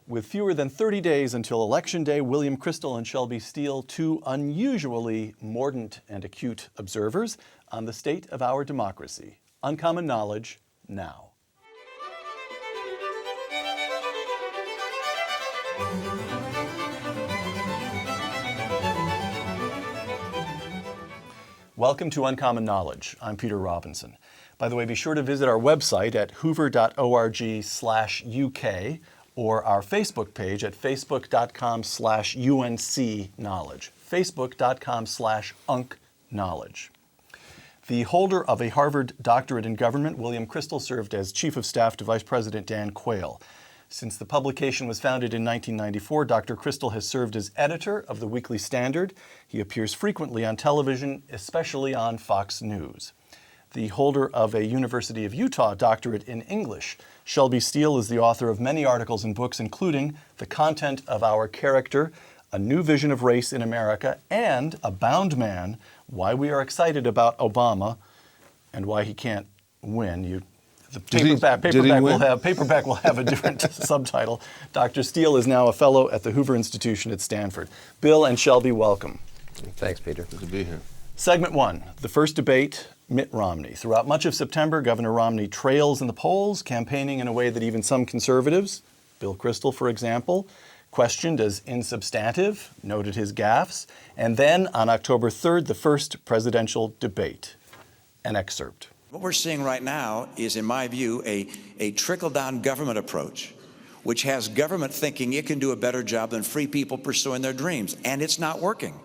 With fewer than 30 days until Election Day, William Kristol and Shelby Steele, two unusually mordant and acute observers on the state of our democracy. Uncommon Knowledge, now. Welcome to Uncommon Knowledge. I'm Peter Robinson. By the way, be sure to visit our website at hoover.org/UK or our Facebook page at facebook.com/UNC-knowledge, facebook.com/UNC-knowledge. The holder of a Harvard doctorate in government, William Kristol, served as Chief of Staff to Vice President Dan Quayle. Since the publication was founded in 1994, Dr. Kristol has served as editor of the Weekly Standard. He appears frequently on television, especially on Fox News. The holder of a University of Utah doctorate in English, Shelby Steele, is the author of many articles and books, including The Content of Our Character, A New Vision of Race in America, and A Bound Man, Why We Are Excited About Obama and Why He Can't Win. The paperback will have a different subtitle. Dr. Steele is now a fellow at the Hoover Institution at Stanford. Bill and Shelby, welcome. Thanks, Peter. Good to be here. Segment one, the first debate, Mitt Romney. Throughout much of September, Governor Romney trails in the polls, campaigning in a way that even some conservatives, Bill Kristol, for example, questioned as insubstantive, noted his gaffes. And then on October 3rd, the first presidential debate. An excerpt. What we're seeing right now is, in my view, a trickle-down government approach, which has government thinking it can do a better job than free people pursuing their dreams, and it's not working.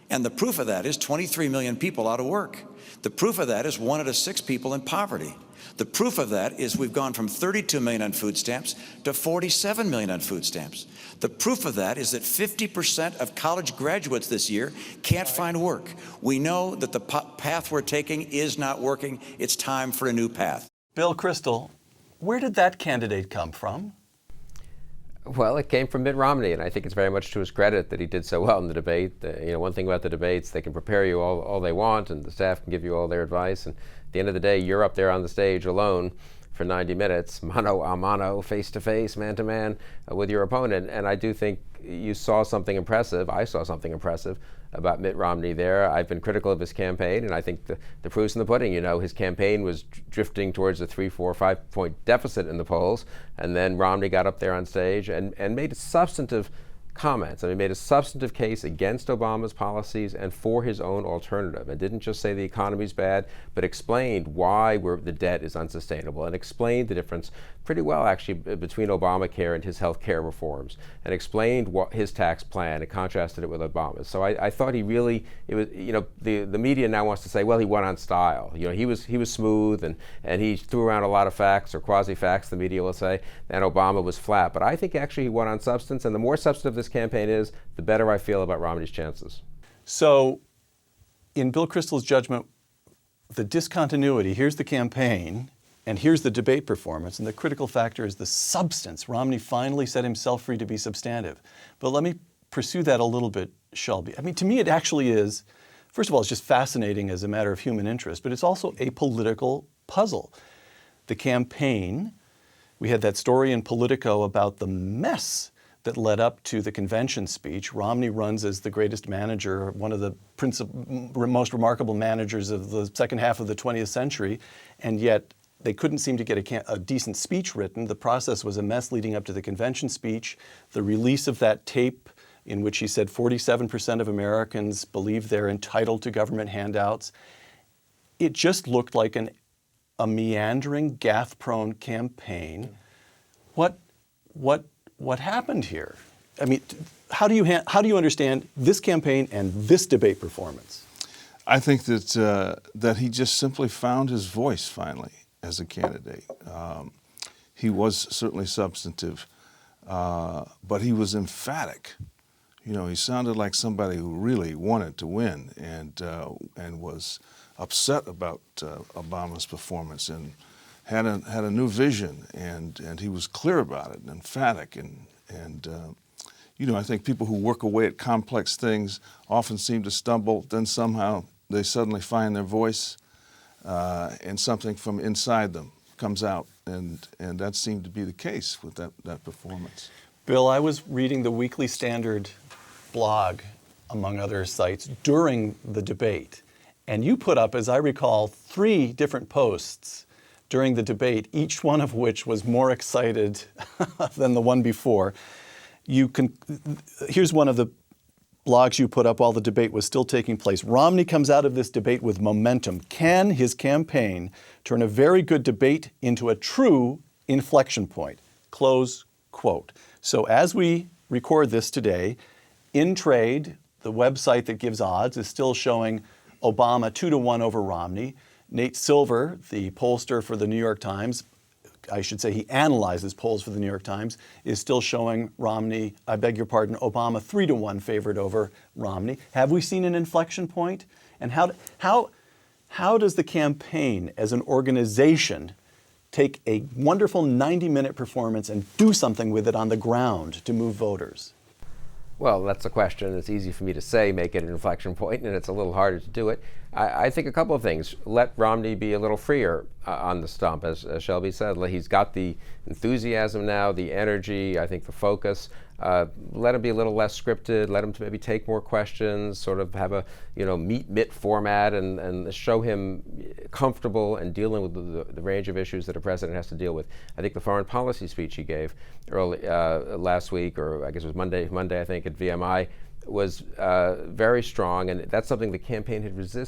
And the proof of that is 23 million people out of work. The proof of that is 1 out of 6 people in poverty. The proof of that is we've gone from 32 million on food stamps to 47 million on food stamps. The proof of that is that 50% of college graduates this year can't find work. We know that the path we're taking is not working. It's time for a new path. Bill Kristol, where did that candidate come from? Well, it came from Mitt Romney, and I think it's very much to his credit that he did so well in the debate. One thing about the debates, they can prepare you all they want, and the staff can give you all their advice. And at the end of the day, you're up there on the stage alone for 90 minutes, mano a mano, face-to-face, man-to-man with your opponent. And I do think you saw something impressive. I saw something impressive about Mitt Romney there. I've been critical of his campaign, and I think the proof's in the pudding. His campaign was drifting towards a 3, 4, 5-point deficit in the polls, and then Romney got up there on stage and made substantive comments. He made a substantive case against Obama's policies and for his own alternative, and didn't just say the economy's bad, but explained why the debt is unsustainable, and explained the difference pretty well, actually, between Obamacare and his health care reforms, and explained what his tax plan and contrasted it with Obama's. So I thought he really, the media now wants to say, well, he won on style. He was smooth and he threw around a lot of facts or quasi-facts, the media will say, and Obama was flat. But I think actually he won on substance, and the more substantive this campaign is, the better I feel about Romney's chances. So, in Bill Kristol's judgment, the discontinuity, here's the campaign, and here's the debate performance, and the critical factor is the substance. Romney finally set himself free to be substantive. But let me pursue that a little bit, Shelby. To me it actually is, first of all, it's just fascinating as a matter of human interest, but it's also a political puzzle. The campaign, we had that story in Politico about the mess that led up to the convention speech. Romney runs as the greatest manager, one of the most remarkable managers of the second half of the 20th century, and yet they couldn't seem to get a decent speech written. The process was a mess leading up to the convention speech. The release of that tape in which he said 47% of Americans believe they're entitled to government handouts, it just looked like a meandering, gaffe-prone campaign. What happened here? How do you understand this campaign and this debate performance? I think that he just simply found his voice finally as a candidate. He was certainly substantive, but he was emphatic. He sounded like somebody who really wanted to win and was upset about Obama's performance and had a new vision, and he was clear about it and emphatic. I think people who work away at complex things often seem to stumble, then somehow they suddenly find their voice, and something from inside them comes out, and that seemed to be the case with that performance. Bill, I was reading the Weekly Standard blog, among other sites, during the debate. And you put up, as I recall, 3 different posts during the debate, each one of which was more excited than the one before. Here's one of the blogs you put up while the debate was still taking place. Romney comes out of this debate with momentum. Can his campaign turn a very good debate into a true inflection point? Close quote. So as we record this today, In Trade, the website that gives odds, is still showing Obama 2-1 over Romney. Nate Silver, the pollster for the New York Times, I should say he analyzes polls for the New York Times, is still showing Romney, I beg your pardon, Obama 3-1 favored over Romney. Have we seen an inflection point? And how does the campaign as an organization take a wonderful 90-minute performance and do something with it on the ground to move voters? Well, that's a question. It's easy for me to say, make it an inflection point, and it's a little harder to do it. I think a couple of things. Let Romney be a little freer on the stump, as Shelby said. He's got the enthusiasm now, the energy, I think the focus. Let him be a little less scripted. Let him to maybe take more questions, sort of have a meet-mitt format, and show him comfortable and dealing with the range of issues that a president has to deal with. I think the foreign policy speech he gave early last week, or I guess it was Monday I think, at VMI, was very strong, and that's something the campaign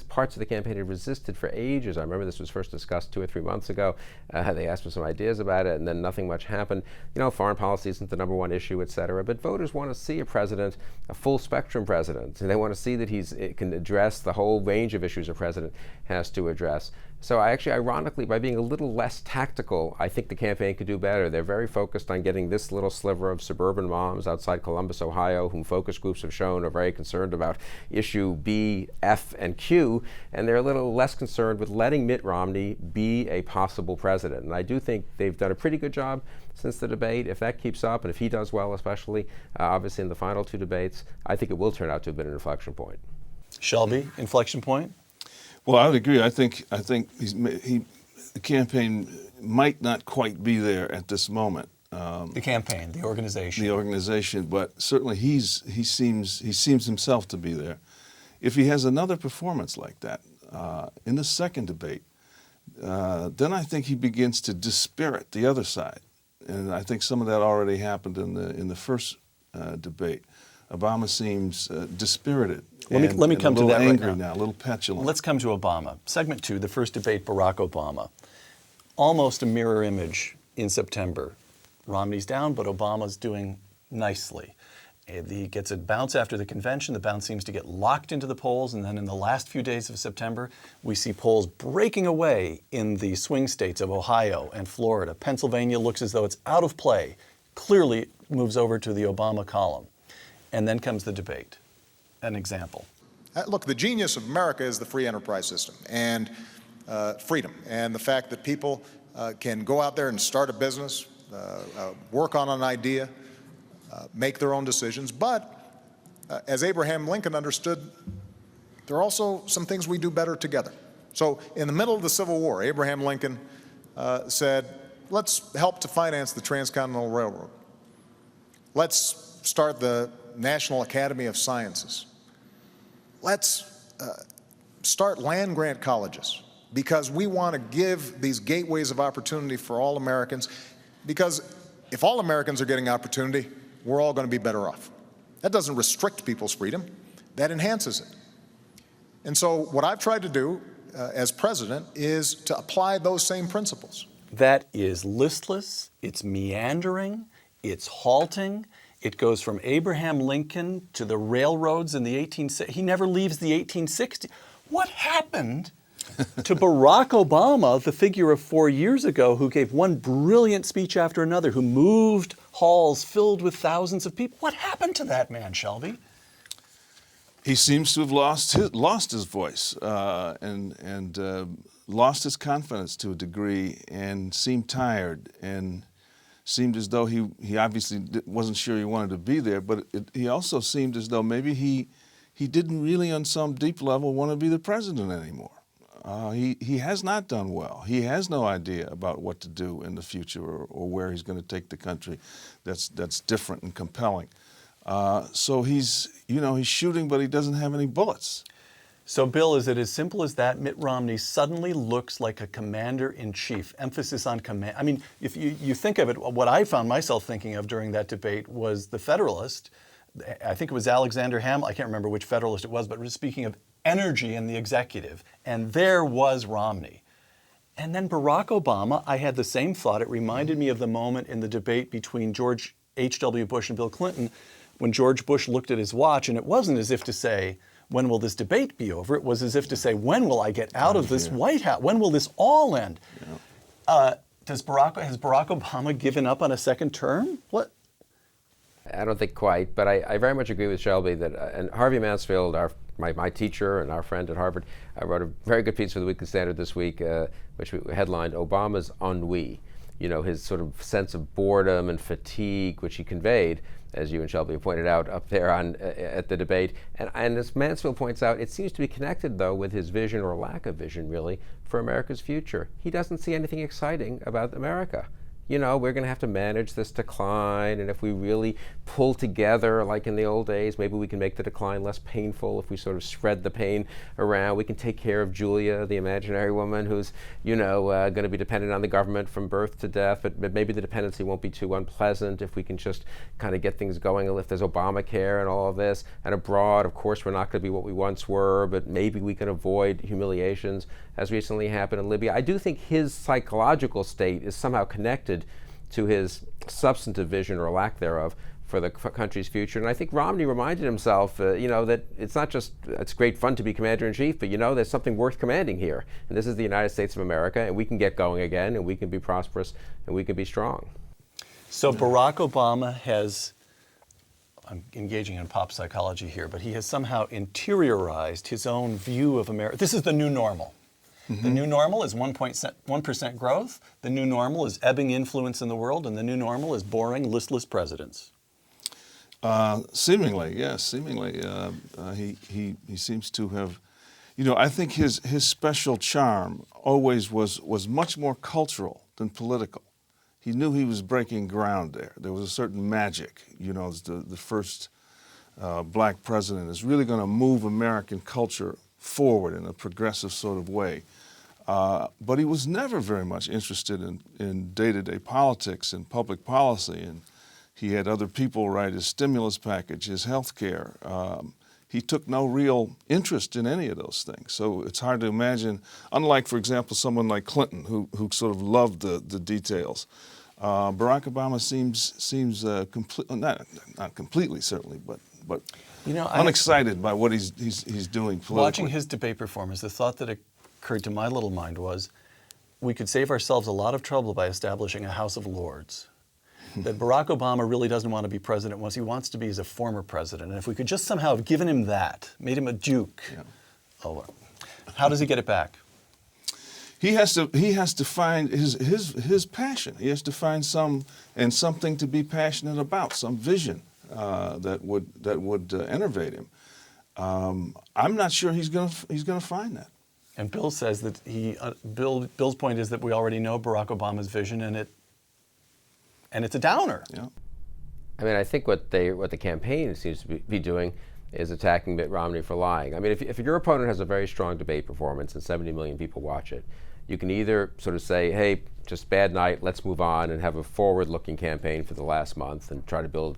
parts of the campaign had resisted for ages. I remember this was first discussed 2 or 3 months ago. They asked for some ideas about it, and then nothing much happened. Foreign policy isn't the #1 issue, et cetera, but voters want to see a president, a full spectrum president, and they want to see that it can address the whole range of issues a president has to address. So ironically, by being a little less tactical, I think the campaign could do better. They're very focused on getting this little sliver of suburban moms outside Columbus, Ohio, whom focus groups have shown are very concerned about issue B, F, and Q, and they're a little less concerned with letting Mitt Romney be a possible president. And I do think they've done a pretty good job since the debate. If that keeps up, and if he does well, especially, obviously in the final 2 debates, I think it will turn out to have been an inflection point. Shelby, inflection point? Well, I would agree. I think the campaign might not quite be there at this moment. The campaign, the organization. The organization, but certainly he seems himself to be there. If he has another performance like that in the second debate, then I think he begins to dispirit the other side, and I think some of that already happened in the first debate. Obama seems dispirited. Let me come to that right now. A little angry now, a little petulant. Let's come to Obama. Segment 2, the first debate, Barack Obama. Almost a mirror image in September. Romney's down, but Obama's doing nicely. He gets a bounce after the convention. The bounce seems to get locked into the polls, and then in the last few days of September, we see polls breaking away in the swing states of Ohio and Florida. Pennsylvania looks as though it's out of play. Clearly moves over to the Obama column. And then comes the debate. An example. Look, the genius of America is the free enterprise system and freedom, and the fact that people can go out there and start a business, work on an idea, make their own decisions. But as Abraham Lincoln understood, there are also some things we do better together. So in the middle of the Civil War, Abraham Lincoln said, let's help to finance the Transcontinental Railroad. Let's start the National Academy of Sciences. Let's start land-grant colleges, because we want to give these gateways of opportunity for all Americans, because if all Americans are getting opportunity, we're all going to be better off. That doesn't restrict people's freedom, that enhances it. And so what I've tried to do as president is to apply those same principles. That is listless, it's meandering, it's halting. It goes from Abraham Lincoln to the railroads in the 1860s. He never leaves the 1860s. What happened to Barack Obama, the figure of 4 years ago, who gave one brilliant speech after another, who moved halls filled with thousands of people? What happened to that man, Shelby? He seems to have lost his voice and lost his confidence to a degree, and seemed tired, and seemed as though he obviously wasn't sure he wanted to be there, but he also seemed as though maybe he didn't really on some deep level want to be the president anymore. he has not done well. He has no idea about what to do in the future or where he's going to take the country that's different and compelling. So he's shooting, but he doesn't have any bullets. So, Bill, is it as simple as that? Mitt Romney suddenly looks like a commander-in-chief, emphasis on command. I mean, if you think of it, what I found myself thinking of during that debate was the Federalist. I think it was Alexander Hamilton. I can't remember which Federalist it was, but we're speaking of energy in the executive. And there was Romney. And then Barack Obama, I had the same thought. It reminded me of the moment in the debate between George H.W. Bush and Bill Clinton, when George Bush looked at his watch, and it wasn't as if to say, when will this debate be over? It was as if to say, when will I get out of this White House? When will this all end? Yeah. Has Barack Obama given up on a second term? What? I don't think quite, but I very much agree with Shelby that, and Harvey Mansfield, my teacher and our friend at Harvard, wrote a very good piece for the Weekly Standard this week, which we headlined Obama's ennui. His sort of sense of boredom and fatigue, which he conveyed, as you and Shelby pointed out up there at the debate. And as Mansfield points out, it seems to be connected, though, with his vision, or lack of vision, really, for America's future. He doesn't see anything exciting about America. We're going to have to manage this decline, and if we really pull together like in the old days, maybe we can make the decline less painful if we sort of spread the pain around. We can take care of Julia, the imaginary woman who's, going to be dependent on the government from birth to death, but maybe the dependency won't be too unpleasant if we can just kind of get things going, if there's Obamacare and all of this. And abroad, of course, we're not going to be what we once were, but maybe we can avoid humiliations as recently happened in Libya. I do think his psychological state is somehow connected to his substantive vision, or lack thereof, for the country's future. And I think Romney reminded himself, that it's not just, it's great fun to be commander-in-chief, but there's something worth commanding here. And this is the United States of America, and we can get going again, and we can be prosperous, and we can be strong. So Barack Obama has, I'm engaging in pop psychology here, but he has somehow interiorized his own view of America. This is the new normal. Mm-hmm. The new normal is 1% growth. The new normal is ebbing influence in the world. And the new normal is boring, listless presidents. Seemingly, yes. Seemingly. He seems to have, I think his special charm always was much more cultural than political. He knew he was breaking ground there. There was a certain magic. The first black president is really going to move American culture forward in a progressive sort of way. But he was never very much interested in day-to-day politics and public policy. And he had other people write his stimulus package, his health care. He took no real interest in any of those things. So it's hard to imagine, unlike, for example, someone like Clinton, who sort of loved the details. Barack Obama seems not completely, certainly, but unexcited by what he's doing politically. Watching his debate performance, the thought that occurred to my little mind was, we could save ourselves a lot of trouble by establishing a House of Lords. That Barack Obama really doesn't want to be president once he wants to be as a former president. And if we could just somehow have given him that, made him a duke, how does he get it back? He has to find his passion. He has to find something to be passionate about, some vision that would enervate him. I'm not sure he's going to find that. And Bill says that Bill's point is that we already know Barack Obama's vision, and it's a downer. Yeah. I mean, I think what the campaign seems to be doing is attacking Mitt Romney for lying. I mean, if your opponent has a very strong debate performance and 70 million people watch it, you can either sort of say, hey, just bad night, let's move on, and have a forward-looking campaign for the last month and try to build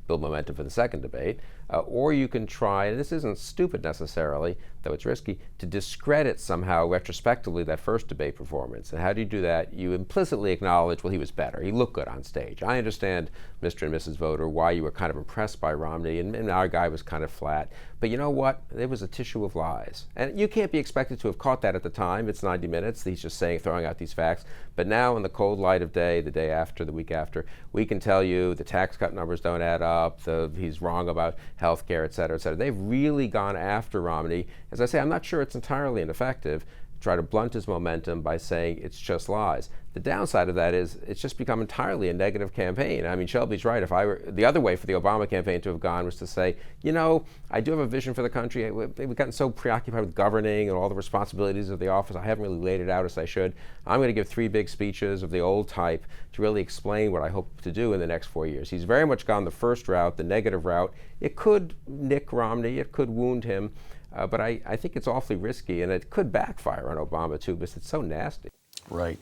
momentum for the second debate. Or you can try, and this isn't stupid necessarily, though it's risky, to discredit somehow retrospectively that first debate performance. And how do you do that? You implicitly acknowledge, well, he was better. He looked good on stage. I understand, Mr. and Mrs. Voter, why you were kind of impressed by Romney, and our guy was kind of flat. But you know what? There was a tissue of lies. And you can't be expected to have caught that at the time. It's 90 minutes. He's just throwing out these facts. But now in the cold light of day, the day after, the week after, we can tell you the tax cut numbers don't add up, he's wrong about health care, et cetera, et cetera. They've really gone after Romney. As I say, I'm not sure it's entirely ineffective, try to blunt his momentum by saying it's just lies. The downside of that is it's just become entirely a negative campaign. I mean, Shelby's right. If I were the other way for the Obama campaign to have gone was to say, you know, I do have a vision for the country. We've gotten so preoccupied with governing and all the responsibilities of the office. I haven't really laid it out as I should. I'm going to give 3 big speeches of the old type to really explain what I hope to do in the next 4 years. He's very much gone the first route, the negative route. It could nick Romney. It could wound him. But I think it's awfully risky, and it could backfire on Obama, too, because it's so nasty. Right.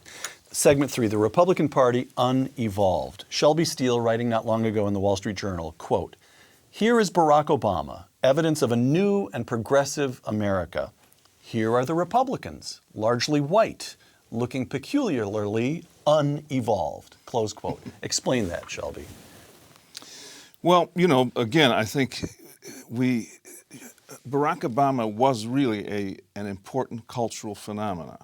Segment 3, the Republican Party unevolved. Shelby Steele writing not long ago in the Wall Street Journal, quote, "Here is Barack Obama, evidence of a new and progressive America. Here are the Republicans, largely white, looking peculiarly unevolved." Close quote. Explain that, Shelby. Well, you know, again, I think Barack Obama was really an important cultural phenomenon.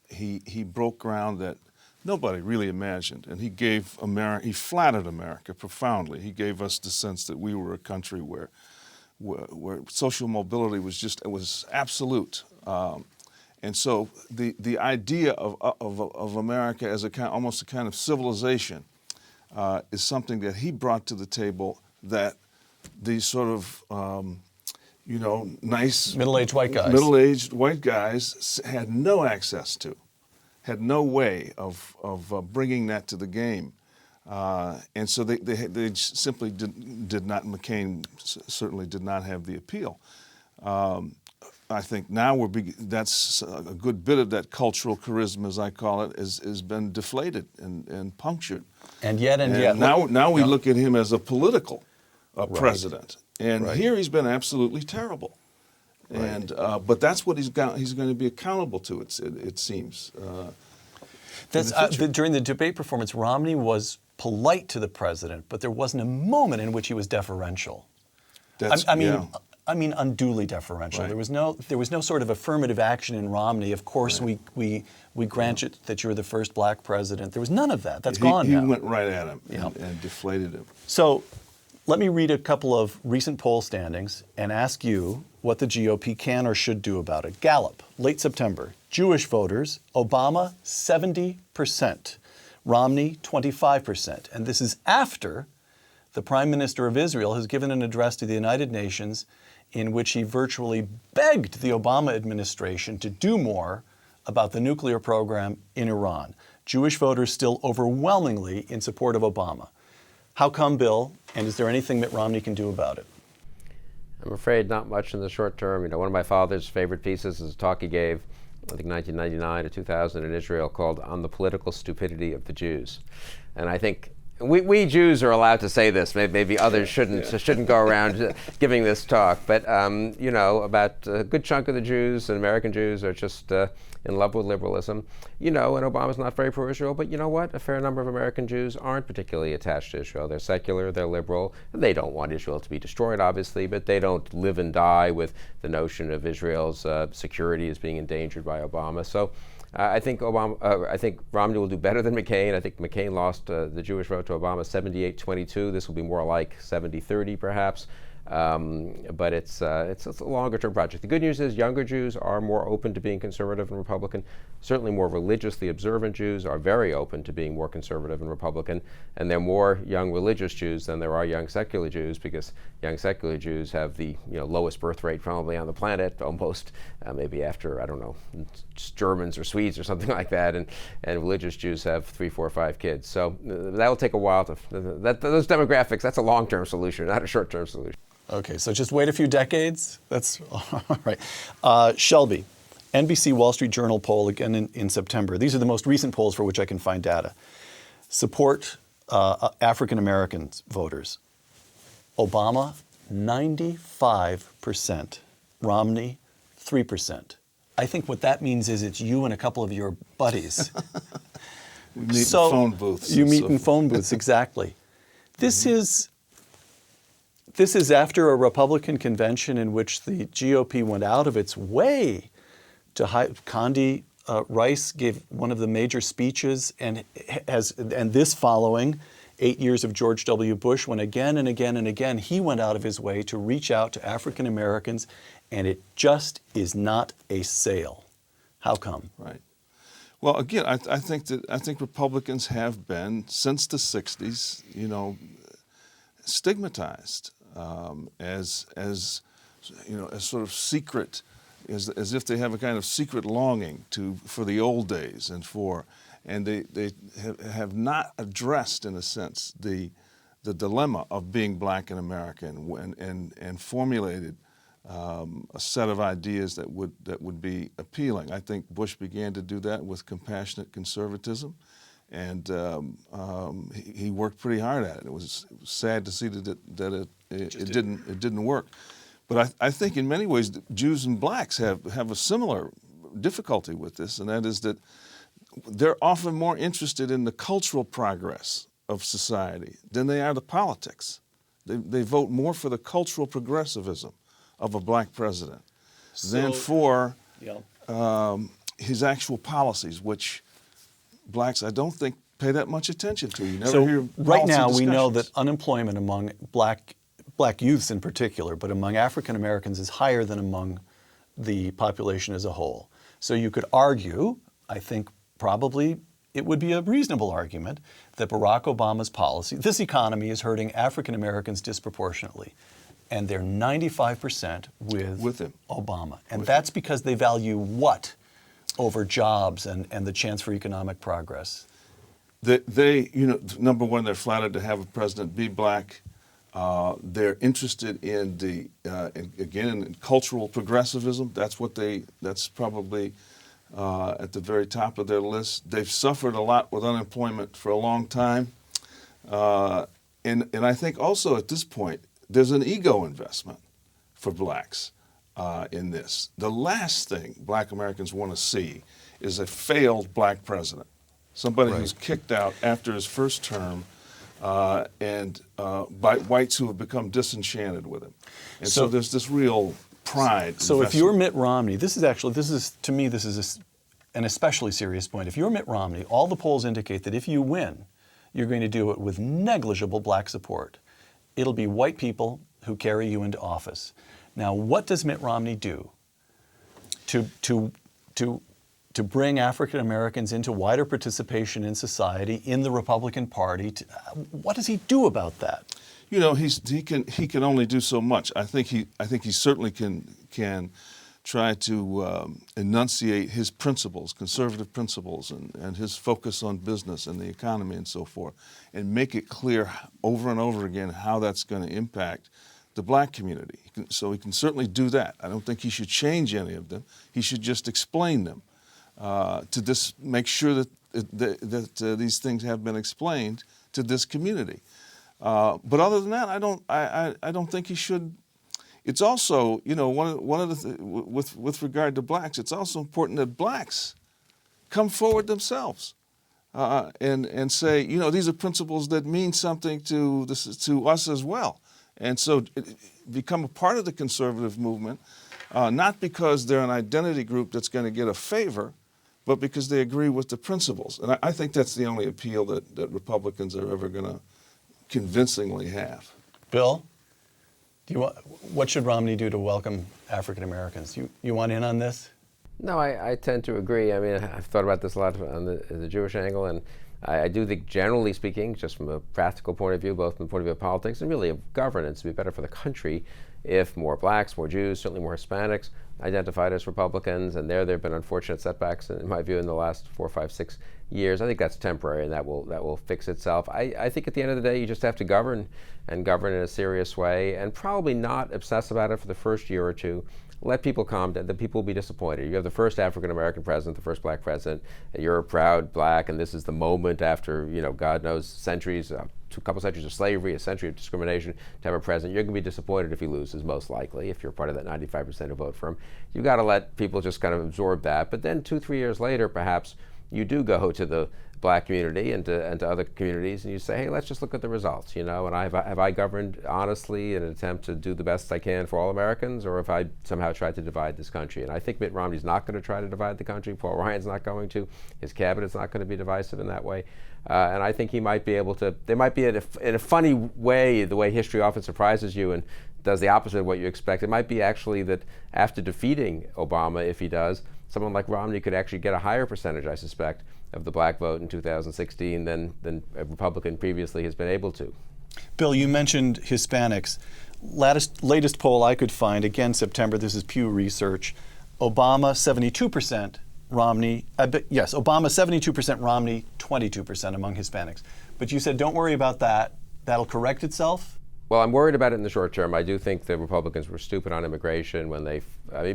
He broke ground that nobody really imagined, and he flattered America profoundly. He gave us the sense that we were a country where social mobility was absolute. And so the idea of America as almost a kind of civilization is something that he brought to the table that these sort of nice middle-aged white guys had no access to, had no way of bringing that to the game, and so they simply did not. McCain certainly did not have the appeal. I think now that's a good bit of that cultural charisma, as I call it, has been deflated and punctured. And yet. Now we look at him as a political president. Right. And here he's been absolutely terrible, and but that's what he's going to be accountable to. It seems. During the debate performance, Romney was polite to the president, but there wasn't a moment in which he was deferential. I mean, unduly deferential. Right. There was no sort of affirmative action in Romney. Of course, right. we grant you that you're the first black president. There was none of that. That's gone now. He went right at him and deflated him. So. Let me read a couple of recent poll standings and ask you what the GOP can or should do about it. Gallup, late September. Jewish voters, Obama 70%, Romney 25%. And this is after the Prime Minister of Israel has given an address to the United Nations in which he virtually begged the Obama administration to do more about the nuclear program in Iran. Jewish voters still overwhelmingly in support of Obama. How come, Bill? And is there anything Mitt Romney can do about it? I'm afraid not much in the short term. You know, one of my father's favorite pieces is a talk he gave, I think 1999 to 2000 in Israel, called "On the Political Stupidity of the Jews." And I think we Jews are allowed to say this. Maybe others shouldn't go around giving this talk. But about a good chunk of the Jews and American Jews are just in love with liberalism. And Obama's not very pro-Israel. But you know what? A fair number of American Jews aren't particularly attached to Israel. They're secular. They're liberal. They don't want Israel to be destroyed, obviously, but they don't live and die with the notion of Israel's security as being endangered by Obama. So. I think Romney will do better than McCain. I think McCain lost the Jewish vote to Obama 78-22. This will be more like 70-30 perhaps. But it's a longer-term project. The good news is younger Jews are more open to being conservative and Republican. Certainly more religiously observant Jews are very open to being more conservative and Republican. And there are more young religious Jews than there are young secular Jews, because young secular Jews have the lowest birth rate probably on the planet, almost maybe after, I don't know, Germans or Swedes or something like that. And religious Jews have 3, 4, 5 kids. So that will take a while those demographics, that's a long-term solution, not a short-term solution. Okay, so just wait a few decades? That's all right. Shelby, NBC Wall Street Journal poll again in September. These are the most recent polls for which I can find data. Support African American voters. Obama, 95%. Romney, 3%. I think what that means is it's you and a couple of your buddies. We meet in phone booths. You meet in phone booths, exactly. This is after a Republican convention in which the GOP went out of its way to Condi Rice gave one of the major speeches, and this following 8 years of George W. Bush, when again and again and again he went out of his way to reach out to African Americans, and it just is not a sale. How come? Right. Well, again, I think Republicans have been, since the '60s, stigmatized as sort of secret, as if they have a kind of secret longing for the old days and they have not addressed, in a sense, the dilemma of being black in America and formulated a set of ideas that would be appealing. I think Bush began to do that with compassionate conservatism, and he worked pretty hard at it. It was sad to see that it didn't work. But I think in many ways Jews and blacks have a similar difficulty with this, and that is that they're often more interested in the cultural progress of society than they are the politics. They vote more for the cultural progressivism of a black president than for his actual policies, which blacks, I don't think, pay that much attention to. You never hear right now policy we know discussions. that unemployment among black youths in particular, but among African Americans is higher than among the population as a whole. So you could argue, I think probably it would be a reasonable argument, that Barack Obama's policy, this economy is hurting African Americans disproportionately. And they're 95% with him. Obama. And that's because they value what over jobs and the chance for economic progress? They, number one, they're flattered to have a president be black. They're interested in in cultural progressivism. That's probably at the very top of their list. They've suffered a lot with unemployment for a long time. And I think also at this point, there's an ego investment for blacks in this. The last thing black Americans want to see is a failed black president, somebody who's kicked out after his first term and by whites who have become disenchanted with him. And so there's this real pride. So if you're Mitt Romney, this is to me, an especially serious point. If you're Mitt Romney, all the polls indicate that if you win, you're going to do it with negligible black support. It'll be white people who carry you into office. Now, what does Mitt Romney do to bring African Americans into wider participation in society, in the Republican Party? What does he do about that? He can only do so much. I think he certainly can try to enunciate his principles, conservative principles, and his focus on business and the economy and so forth, and make it clear over and over again how that's going to impact the black community. So he can certainly do that. I don't think he should change any of them. He should just explain them make sure that these things have been explained to this community. But other than that, I don't think he should. It's also, one of the with regard to blacks, it's also important that blacks come forward themselves and say, these are principles that mean something to us as well, and so become a part of the conservative movement, not because they're an identity group that's going to get a favor, but because they agree with the principles. And I think that's the only appeal that Republicans are ever going to convincingly have. Bill, what should Romney do to welcome African Americans? You want in on this? No, I tend to agree. I mean, I've thought about this a lot on the Jewish angle, and I do think, generally speaking, just from a practical point of view, both from the point of view of politics and really of governance, it would be better for the country if more blacks, more Jews, certainly more Hispanics identified as Republicans, and there have been unfortunate setbacks, in my view, in the last 4, 5, 6 years. I think that's temporary, and that will fix itself. I think at the end of the day, you just have to govern, and govern in a serious way, and probably not obsess about it for the first year or two. Let people calm down. The people will be disappointed. You have the first African-American president, the first black president, and you're a proud black, and this is the moment after, God knows, centuries, a couple centuries of slavery, a century of discrimination, to have a president. You're going to be disappointed if he loses, most likely, if you're part of that 95% who vote for him. You've got to let people just kind of absorb that. But then 2, 3 years later, perhaps, you do go to the black community and to other communities, and you say, hey, let's just look at the results, and have I governed honestly in an attempt to do the best I can for all Americans, or have I somehow tried to divide this country? And I think Mitt Romney's not going to try to divide the country. Paul Ryan's not going to. His cabinet's not going to be divisive in that way. And I think he might be able to, there might be in a funny way, the way history often surprises you and does the opposite of what you expect. It might be actually that after defeating Obama, if he does, someone like Romney could actually get a higher percentage, I suspect, of the black vote in 2016 than a Republican previously has been able to. Bill, you mentioned Hispanics. Latest poll I could find, again September, this is Pew Research, Obama 72%, Romney, Obama 72%, Romney 22% among Hispanics. But you said don't worry about that, that'll correct itself? Well, I'm worried about it in the short term. I do think the Republicans were stupid on immigration when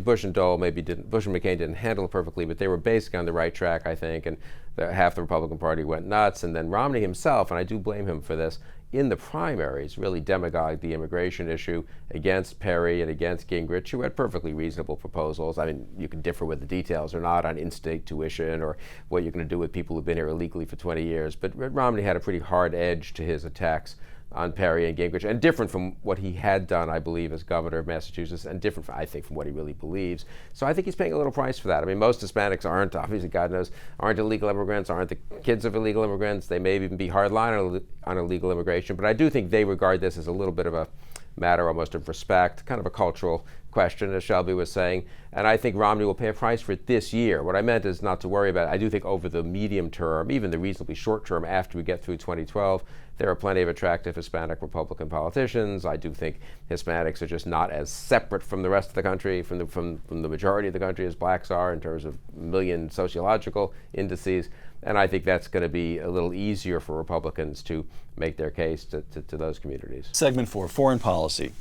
Bush and Dole Bush and McCain didn't handle it perfectly, but they were basically on the right track, I think, and half the Republican Party went nuts. And then Romney himself, and I do blame him for this, in the primaries really demagogued the immigration issue against Perry and against Gingrich, who had perfectly reasonable proposals. I mean, you can differ with the details or not on in-state tuition or what you're going to do with people who've been here illegally for 20 years. But Romney had a pretty hard edge to his attacks on Perry and Gingrich, and different from what he had done, I believe, as governor of Massachusetts, and different, I think, from what he really believes. So I think he's paying a little price for that. I mean, most Hispanics aren't, obviously, God knows, aren't illegal immigrants, aren't the kids of illegal immigrants. They may even be hardline on illegal immigration, but I do think they regard this as a little bit of a matter almost of respect, kind of a cultural question, as Shelby was saying, and I think Romney will pay a price for it this year. What I meant is not to worry about it. I do think over the medium term, even the reasonably short term after we get through 2012, there are plenty of attractive Hispanic Republican politicians. I do think Hispanics are just not as separate from the rest of the country, from the majority of the country as blacks are in terms of million sociological indices. And I think that's going to be a little easier for Republicans to make their case to those communities. Segment 4, foreign policy.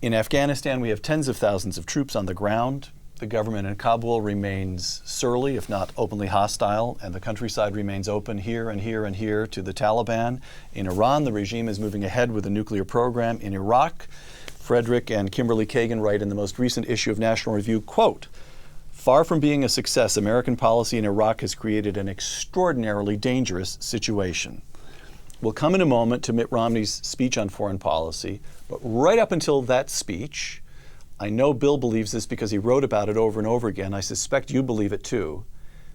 In Afghanistan, we have tens of thousands of troops on the ground. The government in Kabul remains surly, if not openly hostile, and the countryside remains open here and here and here to the Taliban. In Iran, the regime is moving ahead with a nuclear program. In Iraq, Frederick and Kimberly Kagan write in the most recent issue of National Review, quote, "Far from being a success, American policy in Iraq has created an extraordinarily dangerous situation." We'll come in a moment to Mitt Romney's speech on foreign policy, but right up until that speech, I know Bill believes this because he wrote about it over and over again. I suspect you believe it too.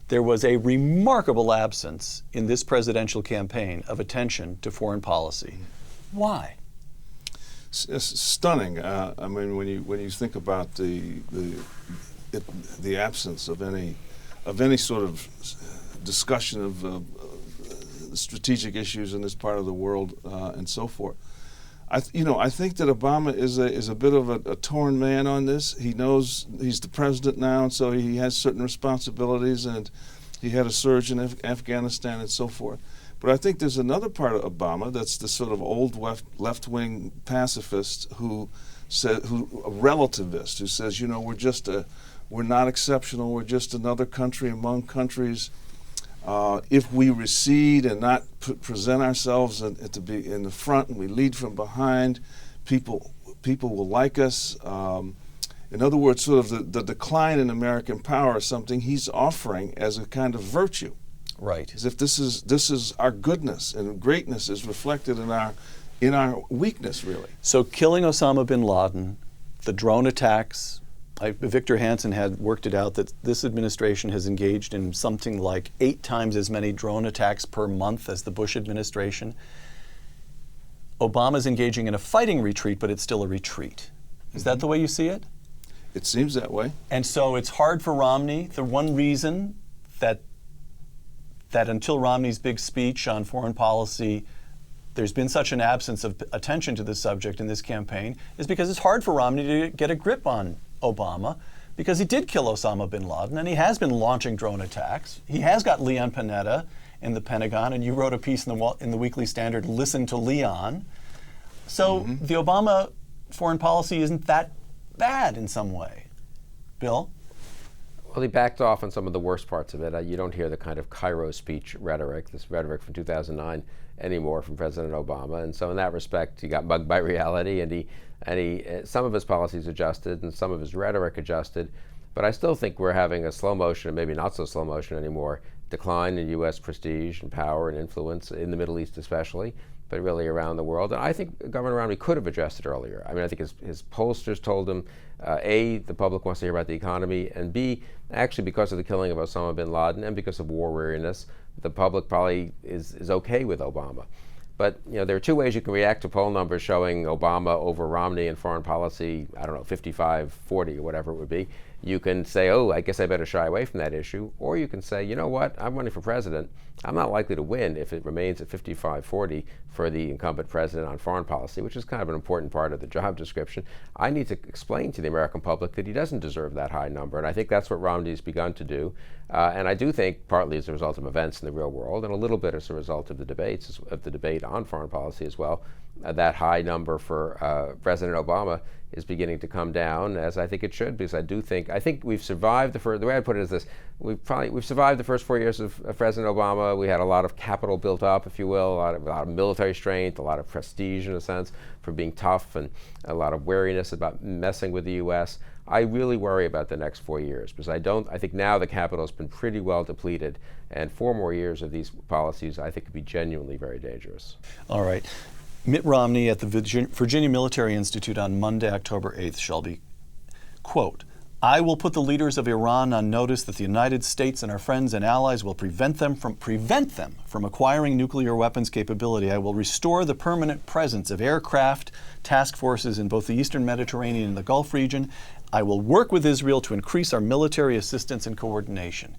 There was a remarkable absence in this presidential campaign of attention to foreign policy. Why? It's stunning. I mean, when you think about the absence of any sort of discussion of strategic issues in this part of the world and so forth. I think that Obama is a bit of a torn man on this. He knows he's the president now, and so he has certain responsibilities, and he had a surge in Afghanistan and so forth. But I think there's another part of Obama that's the sort of old left-wing pacifist a relativist who says, we're not exceptional. We're just another country among countries. If we recede and not present ourselves to be in the front and we lead from behind, people will like us. In other words, sort of the decline in American power is something he's offering as a kind of virtue. Right. As if this is our goodness, and greatness is reflected in our weakness, really. So killing Osama bin Laden, the drone attacks, Victor Hansen had worked it out that this administration has engaged in something like 8 times as many drone attacks per month as the Bush administration. Obama's engaging in a fighting retreat, but it's still a retreat. Is that the way you see it? It seems that way. And so it's hard for Romney. The one reason that until Romney's big speech on foreign policy, there's been such an absence of attention to this subject in this campaign is because it's hard for Romney to get a grip on Obama, because he did kill Osama bin Laden and he has been launching drone attacks. He has got Leon Panetta in the Pentagon, and you wrote a piece in the Weekly Standard, "Listen to Leon." So the Obama foreign policy isn't that bad in some way. Bill? Well, he backed off on some of the worst parts of it. You don't hear the kind of Cairo speech rhetoric, this rhetoric from 2009 anymore from President Obama. And so in that respect, he got mugged by reality, and some of his policies adjusted and some of his rhetoric adjusted. But I still think we're having a slow motion, and maybe not so slow motion anymore, decline in U.S. prestige and power and influence in the Middle East especially, but really around the world. And I think Governor Romney could have adjusted earlier. I mean, I think his pollsters told him, A, the public wants to hear about the economy, and B, actually because of the killing of Osama bin Laden and because of war weariness, the public probably is okay with Obama. But there are two ways you can react to poll numbers showing Obama over Romney in foreign policy, I don't know, 55-40 or whatever it would be. You can say, oh, I guess I better shy away from that issue. Or you can say, you know what, I'm running for president. I'm not likely to win if it remains at 55-40 for the incumbent president on foreign policy, which is kind of an important part of the job description. I need to explain to the American public that he doesn't deserve that high number. And I think that's what Romney's begun to do. And I do think partly as a result of events in the real world and a little bit as a result of the debates, of the debate on foreign policy as well, that high number for President Obama is beginning to come down, as I think it should, because I think we've survived the way I put it is this: we've survived the first 4 years of President Obama. We had a lot of capital built up, if you will, a lot of military strength, a lot of prestige in a sense for being tough, and a lot of wariness about messing with the U.S. I really worry about the next 4 years because I think now the capital has been pretty well depleted, and 4 more years of these policies I think could be genuinely very dangerous. All right. Mitt Romney at the Virginia Military Institute on Monday, October 8th, Shelby, quote, I will put the leaders of Iran on notice that the United States and our friends and allies will prevent them from acquiring nuclear weapons capability. I will restore the permanent presence of aircraft task forces in both the Eastern Mediterranean and the Gulf region. I will work with Israel to increase our military assistance and coordination.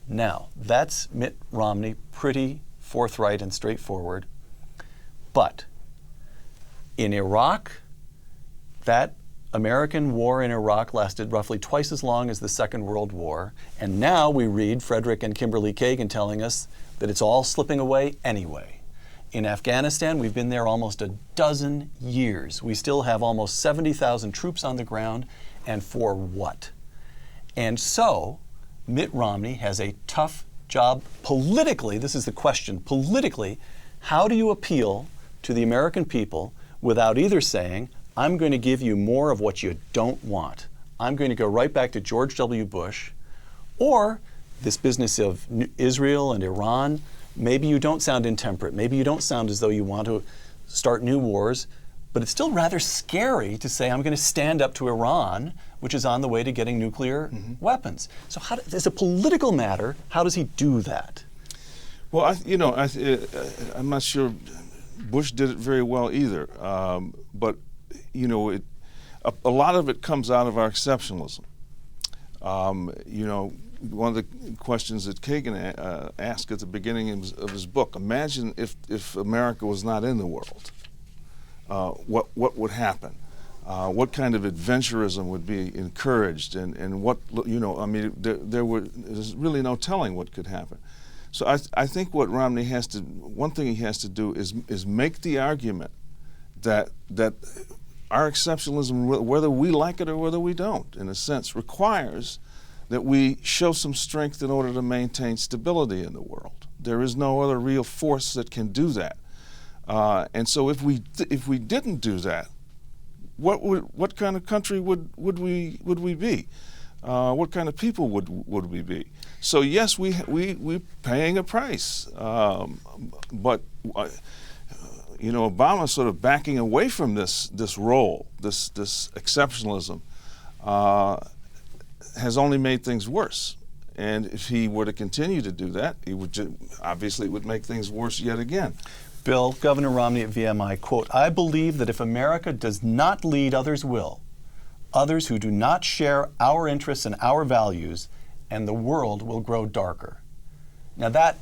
Now, that's Mitt Romney, pretty forthright and straightforward. But in Iraq, that American war in Iraq lasted roughly twice as long as the Second World War. And now we read Frederick and Kimberly Kagan telling us that it's all slipping away anyway. In Afghanistan, we've been there almost a dozen years. We still have almost 70,000 troops on the ground. And for what? And so Mitt Romney has a tough job politically. This is the question. Politically, how do you appeal to the American people without either saying, I'm going to give you more of what you don't want. I'm going to go right back to George W. Bush, or this business of Israel and Iran. Maybe you don't sound intemperate. Maybe you don't sound as though you want to start new wars, but it's still rather scary to say I'm going to stand up to Iran, which is on the way to getting nuclear weapons. So as a political matter, how does he do that? Well, I'm not sure Bush did it very well either, but a lot of it comes out of our exceptionalism. One of the questions that Kagan asked at the beginning of his book: imagine if America was not in the world, what would happen? What kind of adventurism would be encouraged, and what there's really no telling what could happen. So I think what Romney one thing he has to do is make the argument that our exceptionalism, whether we like it or whether we don't, in a sense, requires that we show some strength in order to maintain stability in the world. There is no other real force that can do that. And so if we didn't do that, what kind of country would we be? What kind of people would we be? So yes, we're paying a price, but Obama sort of backing away from this role, this exceptionalism, has only made things worse. And if he were to continue to do that, he would obviously it would make things worse yet again. Bill, Governor Romney at VMI, quote, I believe that if America does not lead, others will. Others who do not share our interests and our values, and the world will grow darker. Now that,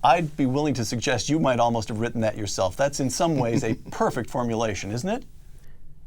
I'd be willing to suggest you might almost have written that yourself. That's in some ways a perfect formulation, isn't it?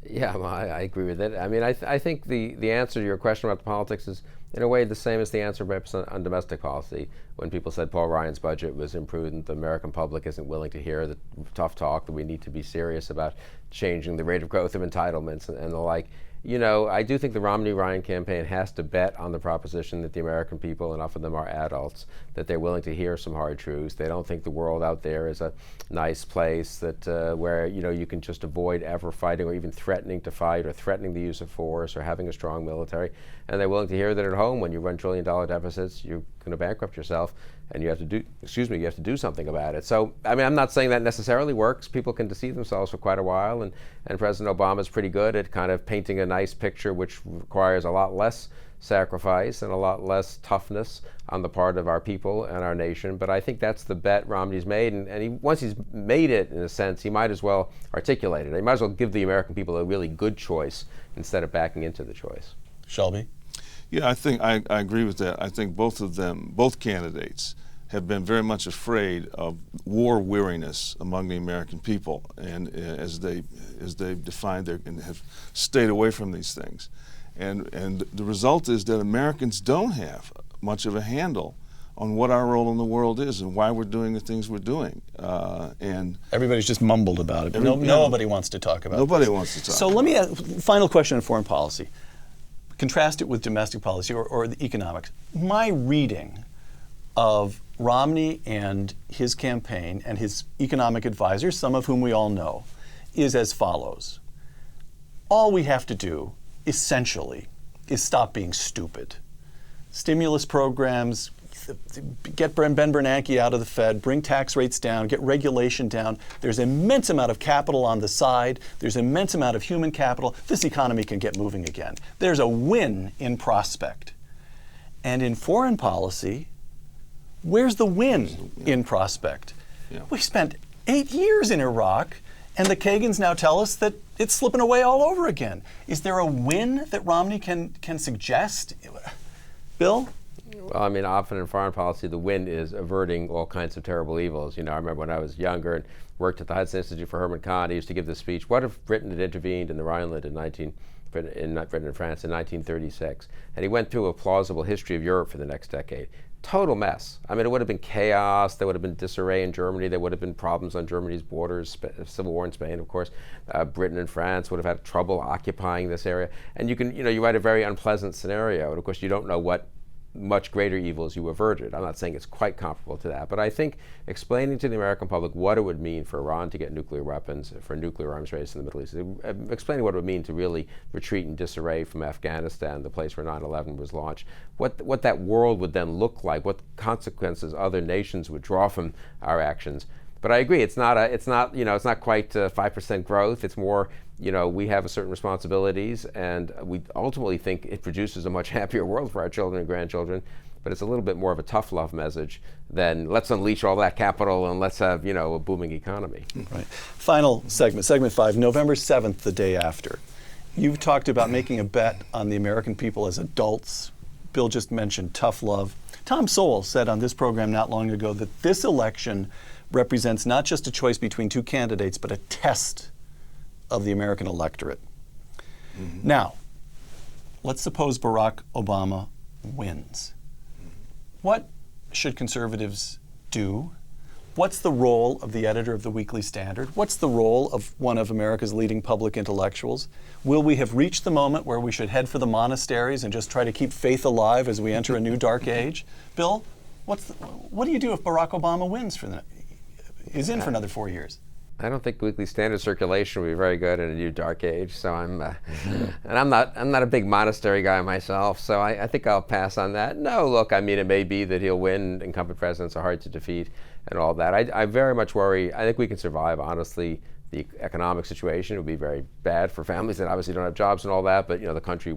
Yeah, well, I agree with it. I mean, I think the answer to your question about the politics is, in a way, the same as the answer perhaps on domestic policy. When people said Paul Ryan's budget was imprudent, the American public isn't willing to hear the tough talk, that we need to be serious about changing the rate of growth of entitlements and the like. I do think the Romney-Ryan campaign has to bet on the proposition that the American people, enough of them are adults, that they're willing to hear some hard truths. They don't think the world out there is a nice place that where you can just avoid ever fighting or even threatening to fight or threatening the use of force or having a strong military. And they're willing to hear that at home, when you run trillion-dollar deficits, you're going to bankrupt yourself. and you have to do something about it. So, I mean, I'm not saying that necessarily works. People can deceive themselves for quite a while, and President Obama is pretty good at kind of painting a nice picture, which requires a lot less sacrifice and a lot less toughness on the part of our people and our nation. But I think that's the bet Romney's made, and once he's made it, in a sense, he might as well articulate it. He might as well give the American people a really good choice instead of backing into the choice. Shelby? Yeah, I think I agree with that. I think both candidates have been very much afraid of war weariness among the American people, and as they've defined and have stayed away from these things. And the result is that Americans don't have much of a handle on what our role in the world is and why we're doing the things we're doing. And everybody's just mumbled about it. Nobody wants to talk about it. Nobody wants to talk So let me ask, final question on foreign policy. Contrast it with domestic policy or the economics. My reading of Romney and his campaign and his economic advisors, some of whom we all know, is as follows. All we have to do, essentially, is stop being stupid. Stimulus programs, get Ben Bernanke out of the Fed, bring tax rates down, get regulation down. There's an immense amount of capital on the side. There's an immense amount of human capital. This economy can get moving again. There's a win in prospect. And in foreign policy, where's the win in prospect? Yeah. We spent 8 years in Iraq, and the Kagans now tell us that it's slipping away all over again. Is there a win that Romney can suggest? Bill? Well, I mean, often in foreign policy, the win is averting all kinds of terrible evils. You know, I remember when I was younger and worked at the Hudson Institute for Herman Kahn, he used to give this speech, what if Britain had intervened in the Rhineland in France in 1936? And he went through a plausible history of Europe for the next decade. Total mess. I mean, it would have been chaos. There would have been disarray in Germany. There would have been problems on Germany's borders, civil war in Spain, of course. Britain and France would have had trouble occupying this area. And you write a very unpleasant scenario. And of course, you don't know what much greater evils you averted. I'm not saying it's quite comparable to that, but I think explaining to the American public what it would mean for Iran to get nuclear weapons, for nuclear arms race in the Middle East, explaining what it would mean to really retreat in disarray from Afghanistan, the place where 9/11 was launched, what that world would then look like, what consequences other nations would draw from our actions. But I agree, it's not quite 5% growth. It's more, we have certain responsibilities, and we ultimately think it produces a much happier world for our children and grandchildren. But it's a little bit more of a tough love message than let's unleash all that capital and let's have, a booming economy. Right. Final segment 5, November 7th, the day after. You've talked about making a bet on the American people as adults. Bill just mentioned tough love. Tom Sowell said on this program not long ago that this election represents not just a choice between two candidates, but a test of the American electorate. Mm-hmm. Now, let's suppose Barack Obama wins. What should conservatives do? What's the role of the editor of the Weekly Standard? What's the role of one of America's leading public intellectuals? Will we have reached the moment where we should head for the monasteries and just try to keep faith alive as we enter a new dark age? Bill, what do you do if Barack Obama wins is in for another 4 years? I don't think Weekly Standard circulation will be very good in a new dark age. So and I'm not a big monastery guy myself. So I think I'll pass on that. No, look, I mean, it may be that he'll win. Incumbent presidents are hard to defeat, and all that. I very much worry. I think we can survive. Honestly, the economic situation will be very bad for families that obviously don't have jobs and all that. But the economy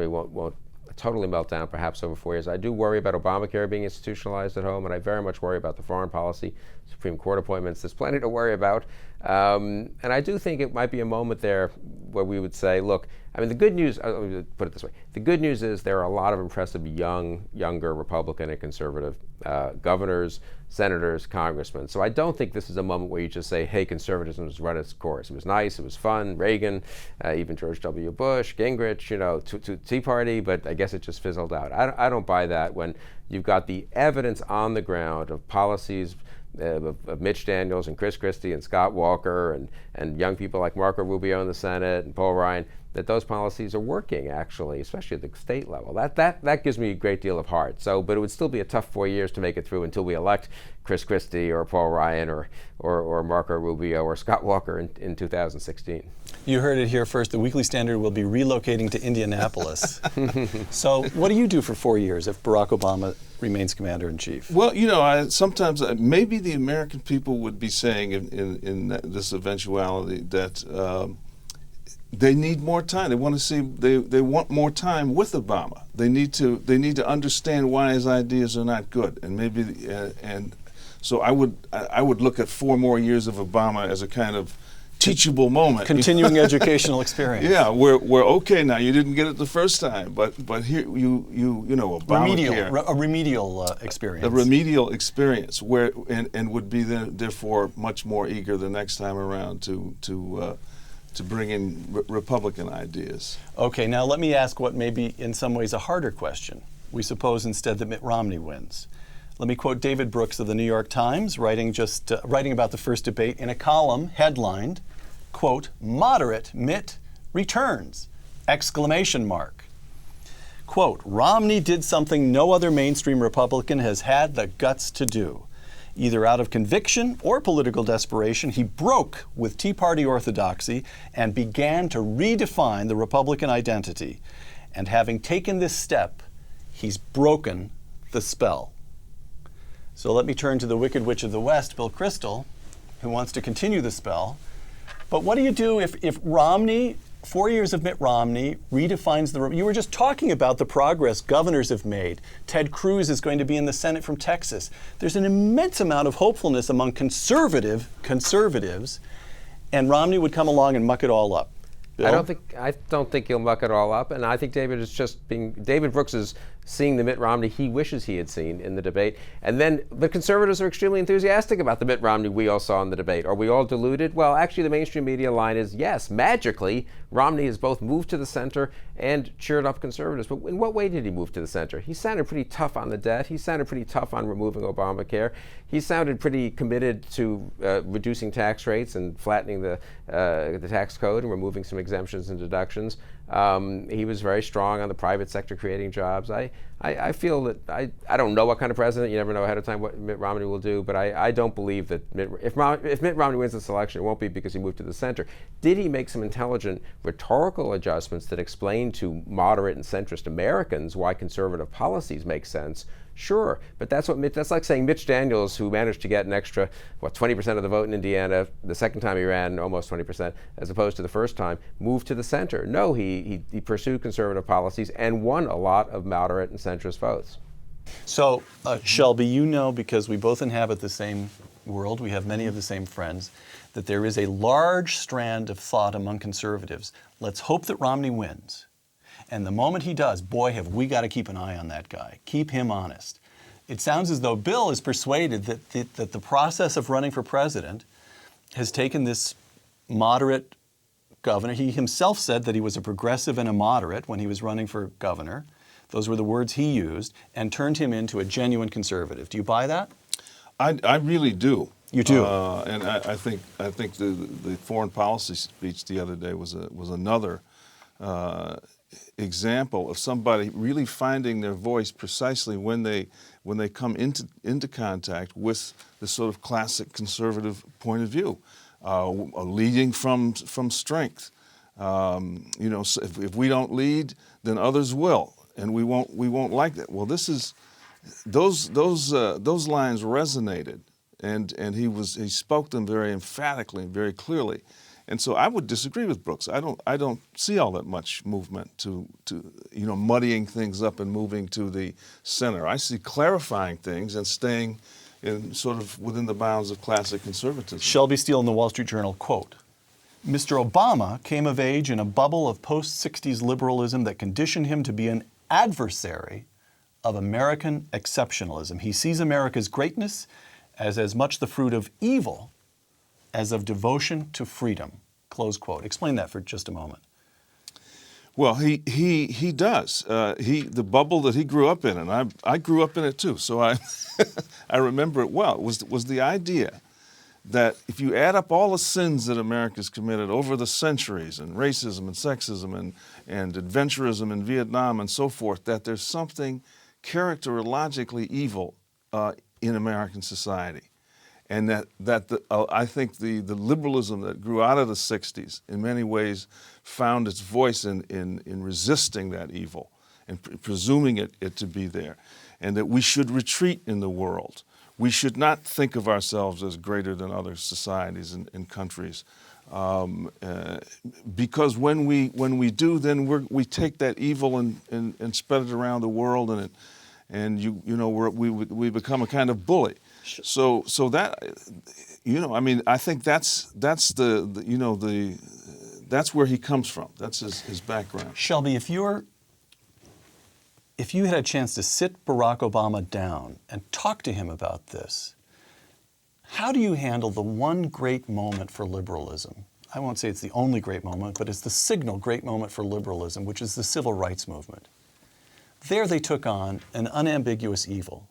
won't totally melt down perhaps over 4 years. I do worry about Obamacare being institutionalized at home, and I very much worry about the foreign policy, Supreme Court appointments. There's plenty to worry about. And I do think it might be a moment there where we would say, look, I mean, the good news, let me put it this way. The good news is there are a lot of impressive younger Republican and conservative governors, senators, congressmen. So I don't think this is a moment where you just say, hey, conservatism has run its course. It was nice, it was fun, Reagan, even George W. Bush, Gingrich, to Tea Party, but I guess it just fizzled out. I don't buy that when you've got the evidence on the ground of policies of Mitch Daniels and Chris Christie and Scott Walker and young people like Marco Rubio in the Senate and Paul Ryan, that those policies are working, actually, especially at the state level. That gives me a great deal of heart. But it would still be a tough 4 years to make it through until we elect Chris Christie or Paul Ryan or Marco Rubio or Scott Walker in 2016. You heard it here first. The Weekly Standard will be relocating to Indianapolis. So what do you do for 4 years if Barack Obama remains commander-in-chief? Well, you know, sometimes maybe the American people would be saying in this eventuality that they need more time. They want to see. They want more time with Obama. They need to understand why his ideas are not good, and maybe and so I would look at 4 more years of Obama as a kind of teachable moment, continuing educational experience. Yeah, we're okay now. You didn't get it the first time, but here you know, Obamacare, a remedial experience. A remedial experience where and would be therefore much more eager the next time around to bring in Republican ideas. Okay, now let me ask what may be in some ways a harder question. We suppose instead that Mitt Romney wins. Let me quote David Brooks of the New York Times, writing about the first debate in a column headlined, quote, "Moderate Mitt returns!" Exclamation mark. Quote, "Romney did something no other mainstream Republican has had the guts to do. Either out of conviction or political desperation, he broke with Tea Party orthodoxy and began to redefine the Republican identity. And having taken this step, he's broken the spell." So let me turn to the Wicked Witch of the West, Bill Kristol, who wants to continue the spell. But what do you do if Romney, 4 years of Mitt Romney, redefines the... You were just talking about the progress governors have made. Ted Cruz is going to be in the Senate from Texas. There's an immense amount of hopefulness among conservatives, and Romney would come along and muck it all up. Bill? I don't think he'll muck it all up, and I think David Brooks is seeing the Mitt Romney he wishes he had seen in the debate. And then the conservatives are extremely enthusiastic about the Mitt Romney we all saw in the debate. Are we all deluded? Well, actually, the mainstream media line is, yes, magically, Romney has both moved to the center and cheered up conservatives. But in what way did he move to the center? He sounded pretty tough on the debt. He sounded pretty tough on removing Obamacare. He sounded pretty committed to reducing tax rates and flattening the tax code and removing some exemptions and deductions. He was very strong on the private sector creating jobs. I feel that I don't know what kind of president, you never know ahead of time what Mitt Romney will do, but I don't believe that if Mitt Romney wins this election, it won't be because he moved to the center. Did he make some intelligent rhetorical adjustments that explain to moderate and centrist Americans why conservative policies make sense? Sure, but that's like saying Mitch Daniels, who managed to get an extra, 20% of the vote in Indiana the second time he ran, almost 20%, as opposed to the first time, moved to the center. No, he pursued conservative policies and won a lot of moderate and centrist votes. So, Shelby, you know, because we both inhabit the same world, we have many of the same friends, that there is a large strand of thought among conservatives. Let's hope that Romney wins. And the moment he does, boy, have we got to keep an eye on that guy. Keep him honest. It sounds as though Bill is persuaded that the process of running for president has taken this moderate governor. He himself said that he was a progressive and a moderate when he was running for governor. Those were the words he used, and turned him into a genuine conservative. Do you buy that? I really do. You do? And I think the foreign policy speech the other day was another example of somebody really finding their voice precisely when they come into contact with the sort of classic conservative point of view, leading from strength. So if we don't lead, then others will, and we won't like that. Well, those lines resonated, and he spoke them very emphatically and very clearly. And so I would disagree with Brooks. I don't see all that much movement to muddying things up and moving to the center. I see clarifying things and staying in sort of within the bounds of classic conservatism. Shelby Steele in the Wall Street Journal, quote, "Mr. Obama came of age in a bubble of post-60s liberalism that conditioned him to be an adversary of American exceptionalism. He sees America's greatness as much the fruit of evil as of devotion to freedom." Close quote. Explain that for just a moment. Well, he does. The bubble that he grew up in, and I grew up in it too, so I I remember it well. Was the idea that if you add up all the sins that America's committed over the centuries, and racism and sexism and adventurism in Vietnam and so forth, that there's something characterologically evil in American society. And I think the liberalism that grew out of the 60s in many ways found its voice in resisting that evil and presuming it to be there. And that we should retreat in the world. We should not think of ourselves as greater than other societies and countries. Because when we do, then we take that evil and spread it around the world, and we become a kind of bully. So that, I mean, I think that's where he comes from. That's his background. Shelby, if you had a chance to sit Barack Obama down and talk to him about this, how do you handle the one great moment for liberalism? I won't say it's the only great moment, but it's the signal great moment for liberalism, which is the civil rights movement. There they took on an unambiguous evil,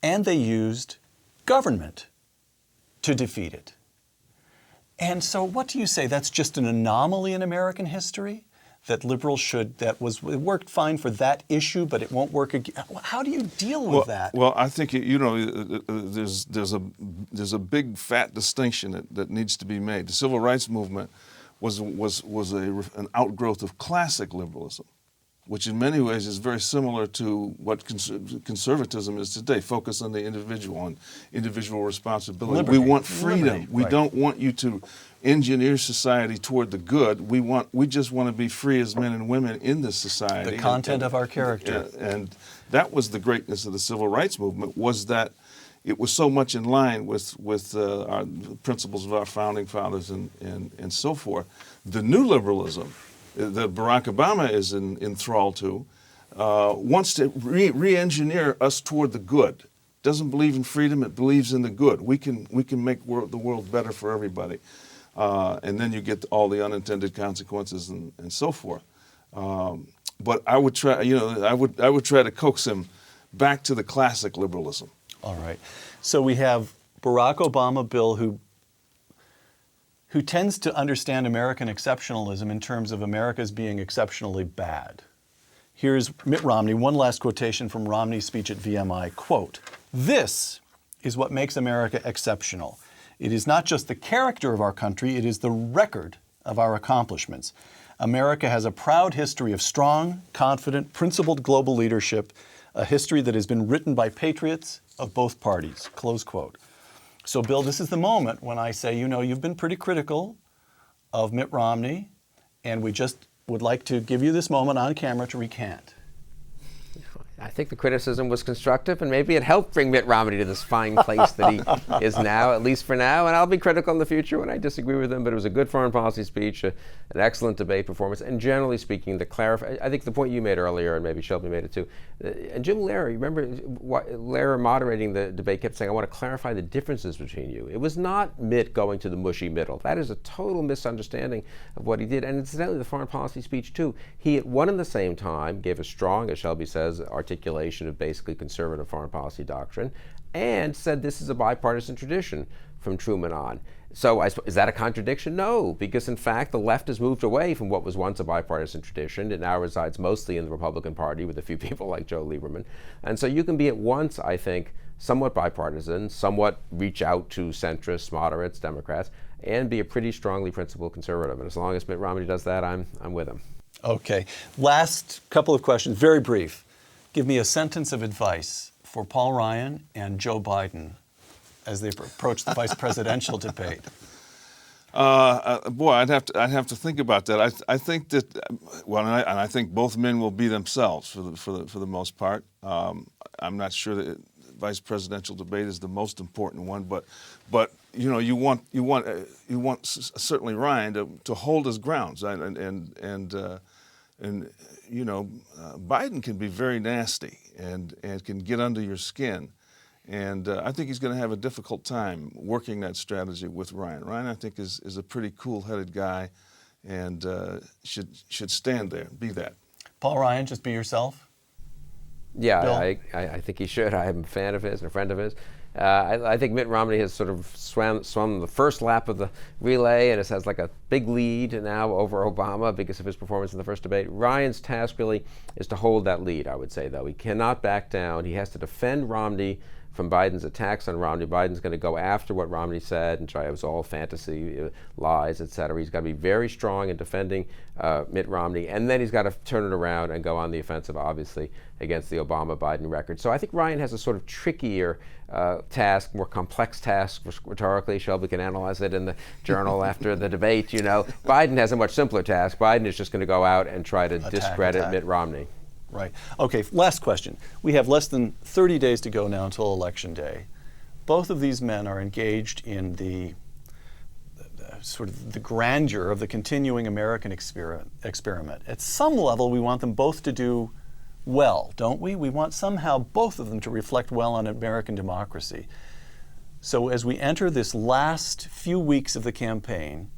and they used government to defeat it. And so what do you say? That's just an anomaly in American history? That liberals it worked fine for that issue, but it won't work again. How do you deal with that? Well, I think there's a big fat distinction that needs to be made. The civil rights movement was an outgrowth of classic liberalism, which in many ways is very similar to what conservatism is today. Focus on the individual, on individual responsibility. Liberty. We want freedom. Liberty. We Right. don't want you to engineer society toward the good. We just want to be free as men and women in this society. The content of our character. And that was the greatness of the civil rights movement, was that it was so much in line with our principles of our founding fathers and so forth. The new liberalism that Barack Obama is enthralled to wants to re-engineer us toward the good. Doesn't believe in freedom, it believes in the good. We can make the world better for everybody. And then you get all the unintended consequences and so forth. But I would try, I would try to coax him back to the classic liberalism. All right. So we have Barack Obama, Bill, who tends to understand American exceptionalism in terms of America's being exceptionally bad. Here's Mitt Romney, one last quotation from Romney's speech at VMI, quote, "This is what makes America exceptional. It is not just the character of our country, it is the record of our accomplishments. America has a proud history of strong, confident, principled global leadership, a history that has been written by patriots of both parties," close quote. So, Bill, this is the moment when I say, you've been pretty critical of Mitt Romney, and we just would like to give you this moment on camera to recant. I think the criticism was constructive, and maybe it helped bring Mitt Romney to this fine place that he is now, at least for now. And I'll be critical in the future when I disagree with him, but it was a good foreign policy speech, an excellent debate performance, and generally speaking, I think the point you made earlier, and maybe Shelby made it too, and Jim Lehrer, you remember Lehrer moderating the debate kept saying, "I want to clarify the differences between you." It was not Mitt going to the mushy middle. That is a total misunderstanding of what he did. And incidentally, the foreign policy speech too, he at one and the same time gave a strong, as Shelby says, articulation of basically conservative foreign policy doctrine, and said this is a bipartisan tradition from Truman on. So is that a contradiction? No, because in fact the left has moved away from what was once a bipartisan tradition. It now resides mostly in the Republican Party with a few people like Joe Lieberman. And so you can be at once, I think, somewhat bipartisan, somewhat reach out to centrists, moderates, Democrats, and be a pretty strongly principled conservative. And as long as Mitt Romney does that, I'm with him. Okay. Last couple of questions, very brief. Give me a sentence of advice for Paul Ryan and Joe Biden as they approach the vice presidential debate. Boy, I'd have to think about that. I think that, I think both men will be themselves for the most part. I'm not sure that vice presidential debate is the most important one, but you want certainly Ryan to hold his grounds, and Biden can be very nasty and can get under your skin. And I think he's going to have a difficult time working that strategy with Ryan. Ryan, I think, is a pretty cool-headed guy and should stand there, be that. Paul Ryan, just be yourself? Yeah, Bill? I think he should. I am a fan of his and a friend of his. I think Mitt Romney has sort of swum the first lap of the relay and has like a big lead now over Obama because of his performance in the first debate. Ryan's task really is to hold that lead, I would say, though. He cannot back down. He has to defend Romney from Biden's attacks on Romney. Biden's going to go after what Romney said and try it was all fantasy, lies, etc. He's got to be very strong in defending Mitt Romney, and then he's got to turn it around and go on the offensive, obviously, against the Obama-Biden record. So I think Ryan has a sort of trickier task, more complex task rhetorically. Shelby can analyze it in the Journal after the debate. Biden has a much simpler task. Biden is just going to go out and try to discredit Mitt Romney. Right. Okay, last question. We have less than 30 days to go now until Election Day. Both of these men are engaged in the sort of the grandeur of the continuing American experiment. At some level, we want them both to do well, don't we? We want somehow both of them to reflect well on American democracy. So as we enter this last few weeks of the campaign,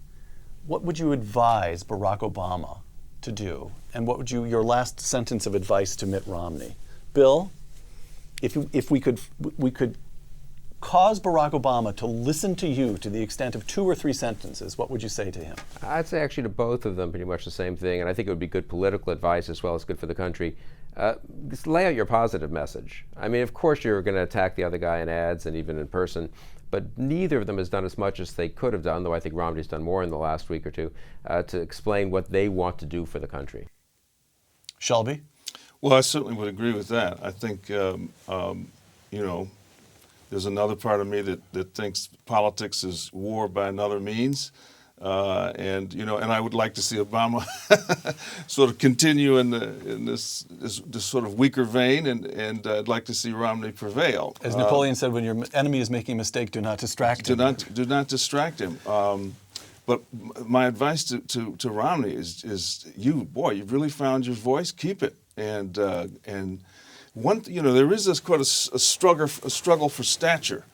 what would you advise Barack Obama to do? And what would your last sentence of advice to Mitt Romney? Bill, if we could cause Barack Obama to listen to you to the extent of 2 or 3 sentences, what would you say to him? I'd say actually to both of them pretty much the same thing, and I think it would be good political advice as well as good for the country. Just lay out your positive message. I mean, of course you're going to attack the other guy in ads and even in person, but neither of them has done as much as they could have done, though I think Romney's done more in the last week or two, to explain what they want to do for the country. Shelby? Well, I certainly would agree with that. I think, there's another part of me that thinks politics is war by another means. And I would like to see Obama sort of continue in this sort of weaker vein, and I'd like to see Romney prevail. As Napoleon said, when your enemy is making a mistake, do not distract him. Do not distract him. But my advice to Romney is you've really found your voice. Keep it. And there is this quite a struggle for stature.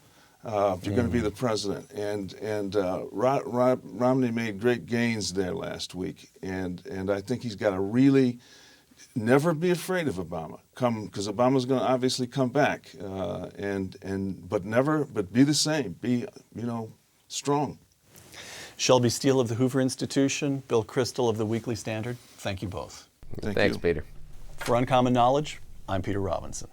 If you're going to be the president, and Romney made great gains there last week, and I think he's got to really never be afraid of Obama. Because Obama's going to obviously come back, but be the same. Be strong. Shelby Steele of the Hoover Institution, Bill Kristol of the Weekly Standard. Thank you both. Thanks, Peter. For Uncommon Knowledge, I'm Peter Robinson.